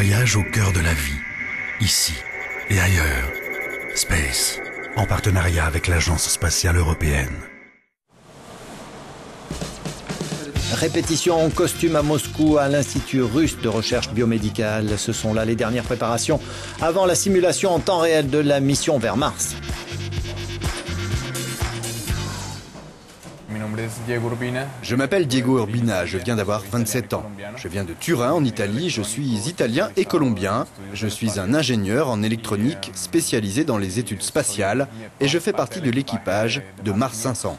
voyage au cœur de la vie, ici et ailleurs. Space, en partenariat avec l'Agence spatiale européenne. Répétition en costume à Moscou, à l'Institut russe de recherche biomédicale. Ce sont là les dernières préparations avant la simulation en temps réel de la mission vers Mars. Je m'appelle Diego Urbina, je viens d'avoir 27 ans. Je viens de Turin, en Italie, je suis italien et colombien. Je suis un ingénieur en électronique spécialisé dans les études spatiales et je fais partie de l'équipage de Mars 500.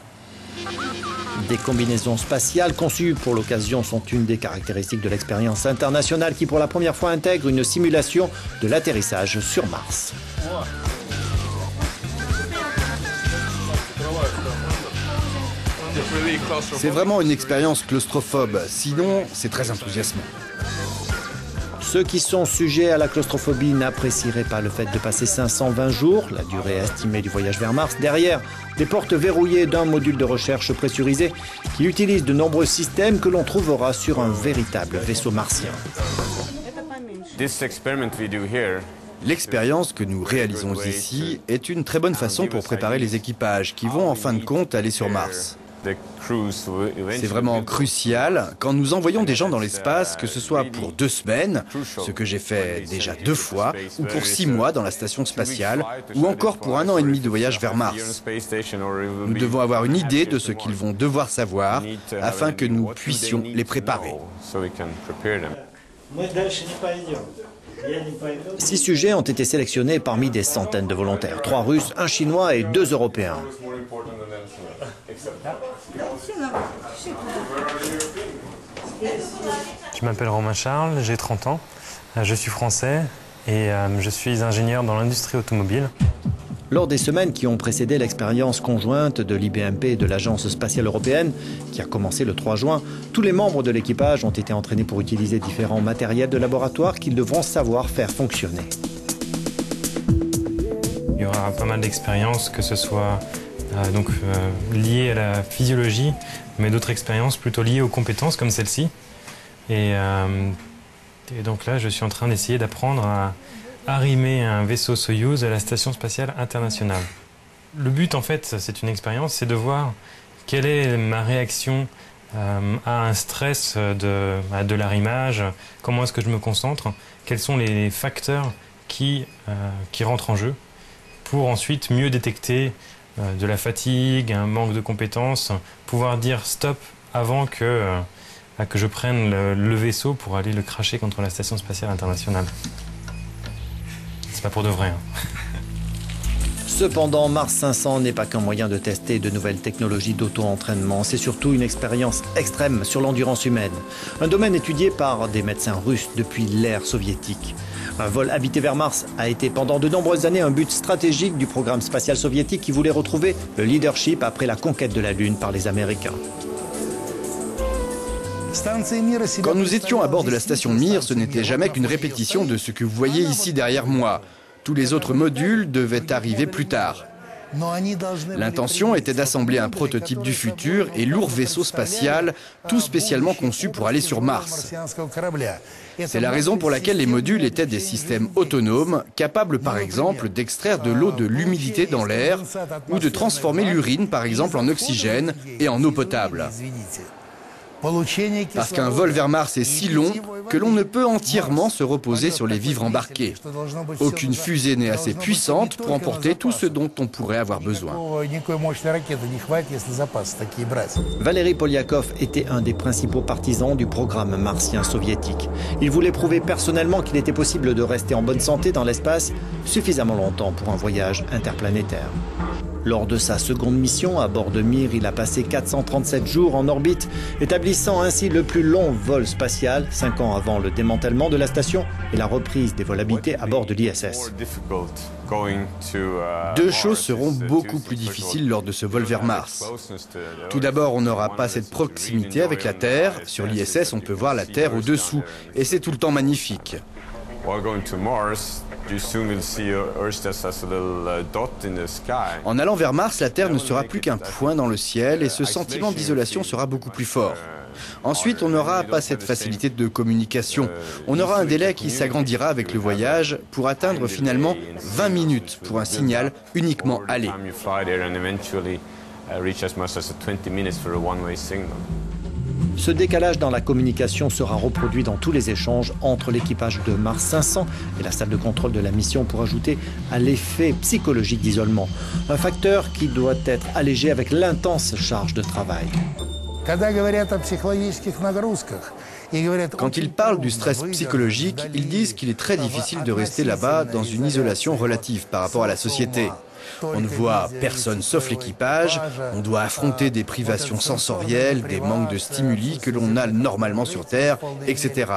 Des combinaisons spatiales conçues pour l'occasion sont une des caractéristiques de l'expérience internationale qui pour la première fois intègre une simulation de l'atterrissage sur Mars. C'est vraiment une expérience claustrophobe, sinon c'est très enthousiasmant. Ceux qui sont sujets à la claustrophobie n'apprécieraient pas le fait de passer 520 jours, la durée estimée du voyage vers Mars, derrière des portes verrouillées d'un module de recherche pressurisé qui utilise de nombreux systèmes que l'on trouvera sur un véritable vaisseau martien. L'expérience que nous réalisons ici est une très bonne façon pour préparer les équipages qui vont en fin de compte aller sur Mars. C'est vraiment crucial quand nous envoyons des gens dans l'espace, que ce soit pour 2 semaines, ce que j'ai fait déjà 2 fois, ou pour 6 mois dans la station spatiale, ou encore pour 1 an et demi de voyage vers Mars. Nous devons avoir une idée de ce qu'ils vont devoir savoir afin que nous puissions les préparer. 6 sujets ont été sélectionnés parmi des centaines de volontaires. 3 Russes, 1 Chinois et 2 Européens. Je m'appelle Romain Charles, j'ai 30 ans, je suis français et je suis ingénieur dans l'industrie automobile. Lors des semaines qui ont précédé l'expérience conjointe de l'IBMP et de l'Agence spatiale européenne, qui a commencé le 3 juin, tous les membres de l'équipage ont été entraînés pour utiliser différents matériels de laboratoire qu'ils devront savoir faire fonctionner. Il y aura pas mal d'expériences, que ce soit liées à la physiologie, mais d'autres expériences plutôt liées aux compétences comme celle-ci. Et donc là, je suis en train d'essayer d'apprendre à arrimer un vaisseau Soyouz à la Station spatiale internationale. Le but, en fait, c'est une expérience, c'est de voir quelle est ma réaction à un stress de l'arrimage, comment est-ce que je me concentre, quels sont les facteurs qui rentrent en jeu, pour ensuite mieux détecter de la fatigue, un manque de compétences, pouvoir dire stop avant que je prenne le vaisseau pour aller le cracher contre la Station spatiale internationale. C'est pas pour de vrai. Cependant, Mars 500 n'est pas qu'un moyen de tester de nouvelles technologies d'auto-entraînement. C'est surtout une expérience extrême sur l'endurance humaine. Un domaine étudié par des médecins russes depuis l'ère soviétique. Un vol habité vers Mars a été pendant de nombreuses années un but stratégique du programme spatial soviétique qui voulait retrouver le leadership après la conquête de la Lune par les Américains. Quand nous étions à bord de la station Mir, ce n'était jamais qu'une répétition de ce que vous voyez ici derrière moi. Tous les autres modules devaient arriver plus tard. L'intention était d'assembler un prototype du futur et lourd vaisseau spatial, tout spécialement conçu pour aller sur Mars. C'est la raison pour laquelle les modules étaient des systèmes autonomes, capables par exemple d'extraire de l'eau de l'humidité dans l'air ou de transformer l'urine par exemple en oxygène et en eau potable. Parce qu'un vol vers Mars est si long que l'on ne peut entièrement se reposer sur les vivres embarqués. Aucune fusée n'est assez puissante pour emporter tout ce dont on pourrait avoir besoin. Valery Polyakov était un des principaux partisans du programme martien soviétique. Il voulait prouver personnellement qu'il était possible de rester en bonne santé dans l'espace suffisamment longtemps pour un voyage interplanétaire. Lors de sa seconde mission à bord de Mir, il a passé 437 jours en orbite, établissant ainsi le plus long vol spatial, 5 ans avant le démantèlement de la station et la reprise des vols habités à bord de l'ISS. 2 choses seront beaucoup plus difficiles lors de ce vol vers Mars. Tout d'abord, on n'aura pas cette proximité avec la Terre. Sur l'ISS, on peut voir la Terre au-dessous, et c'est tout le temps magnifique. En allant vers Mars, la Terre ne sera plus qu'un point dans le ciel et ce sentiment d'isolation sera beaucoup plus fort. Ensuite, on n'aura pas cette facilité de communication. On aura un délai qui s'agrandira avec le voyage pour atteindre finalement 20 minutes pour un signal uniquement aller. Ce décalage dans la communication sera reproduit dans tous les échanges entre l'équipage de Mars 500 et la salle de contrôle de la mission pour ajouter à l'effet psychologique d'isolement. Un facteur qui doit être allégé avec l'intense charge de travail. Quand ils parlent du stress psychologique, ils disent qu'il est très difficile de rester là-bas dans une isolation relative par rapport à la société. On ne voit personne sauf l'équipage, on doit affronter des privations sensorielles, des manques de stimuli que l'on a normalement sur Terre, etc.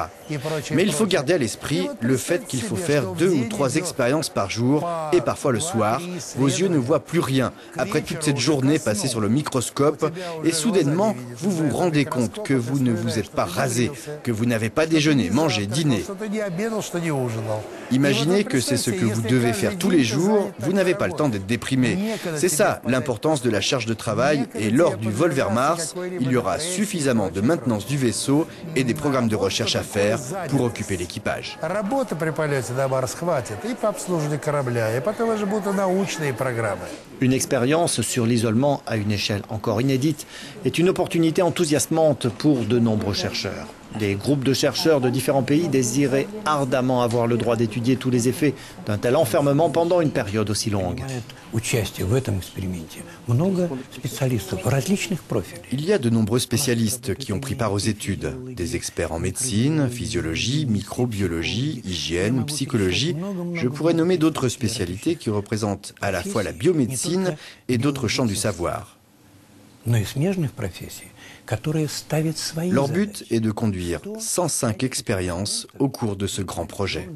Mais il faut garder à l'esprit le fait qu'il faut faire 2 ou 3 expériences par jour et parfois le soir. Vos yeux ne voient plus rien après toute cette journée passée sur le microscope et soudainement vous vous rendez compte que vous ne vous êtes pas rasé, que vous n'avez pas déjeuné, mangé, dîné. Imaginez que c'est ce que vous devez faire tous les jours, vous n'avez pas le temps d'être déprimé. C'est ça l'importance de la charge de travail et lors du vol vers Mars, il y aura suffisamment de maintenance du vaisseau et des programmes de recherche à faire pour occuper l'équipage. Une expérience sur l'isolement à une échelle encore inédite est une opportunité enthousiasmante pour de nombreux chercheurs. Des groupes de chercheurs de différents pays désiraient ardemment avoir le droit d'étudier tous les effets d'un tel enfermement pendant une période aussi longue. Il y a de nombreux spécialistes qui ont pris part aux études. Des experts en médecine, physiologie, microbiologie, hygiène, psychologie. Je pourrais nommer d'autres spécialités qui représentent à la fois la biomédecine et d'autres champs du savoir. Leur but est de conduire 105 expériences au cours de ce grand projet.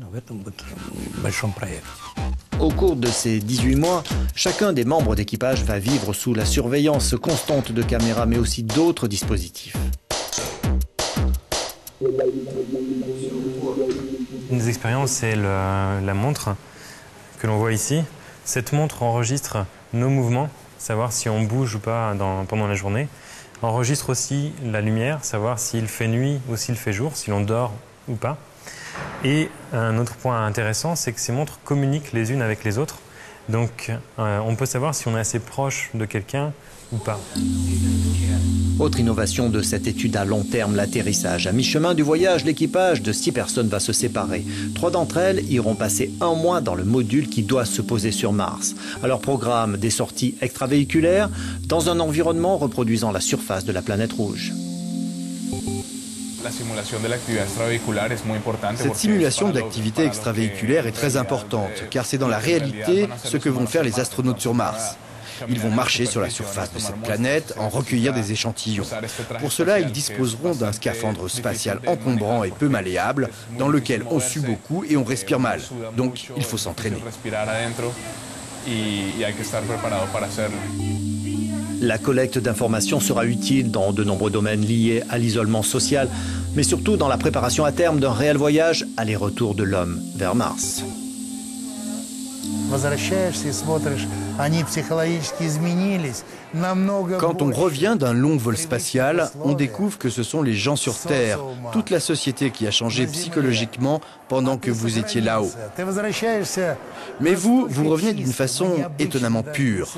Au cours de ces 18 mois, chacun des membres d'équipage va vivre sous la surveillance constante de caméras, mais aussi d'autres dispositifs. Une des expériences, c'est la montre que l'on voit ici. Cette montre enregistre nos mouvements, savoir si on bouge ou pas pendant la journée. Enregistre aussi la lumière, savoir s'il fait nuit ou s'il fait jour, si l'on dort ou pas. Et un autre point intéressant, c'est que ces montres communiquent les unes avec les autres. Donc on peut savoir si on est assez proche de quelqu'un ou pas. Autre innovation de cette étude à long terme, l'atterrissage. À mi-chemin du voyage, l'équipage de 6 personnes va se séparer. 3 d'entre elles iront passer 1 mois dans le module qui doit se poser sur Mars. À leur programme, des sorties extravéhiculaires dans un environnement reproduisant la surface de la planète rouge. Cette simulation d'activité extravéhiculaire est très importante, car c'est dans la réalité ce que vont faire les astronautes sur Mars. Ils vont marcher sur la surface de cette planète, en recueillir des échantillons. Pour cela, ils disposeront d'un scaphandre spatial encombrant et peu malléable, dans lequel on sue beaucoup et on respire mal. Donc, il faut s'entraîner. La collecte d'informations sera utile dans de nombreux domaines liés à l'isolement social, mais surtout dans la préparation à terme d'un réel voyage aller-retour de l'homme vers Mars. Quand on revient d'un long vol spatial, on découvre que ce sont les gens sur Terre, toute la société qui a changé psychologiquement pendant que vous étiez là-haut. Mais vous revenez d'une façon étonnamment pure.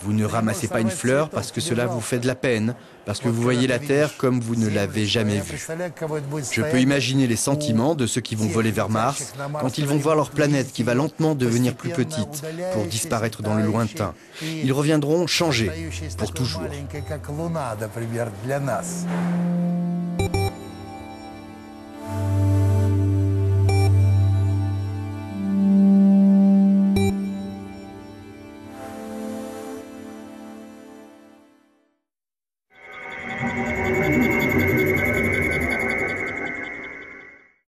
Vous ne ramassez pas une fleur parce que cela vous fait de la peine, parce que vous voyez la Terre comme vous ne l'avez jamais vue. Je peux imaginer les sentiments de ceux qui vont voler vers Mars quand ils vont voir leur planète qui va lentement devenir plus petite pour disparaître dans le lointain. Ils reviendront changés pour toujours.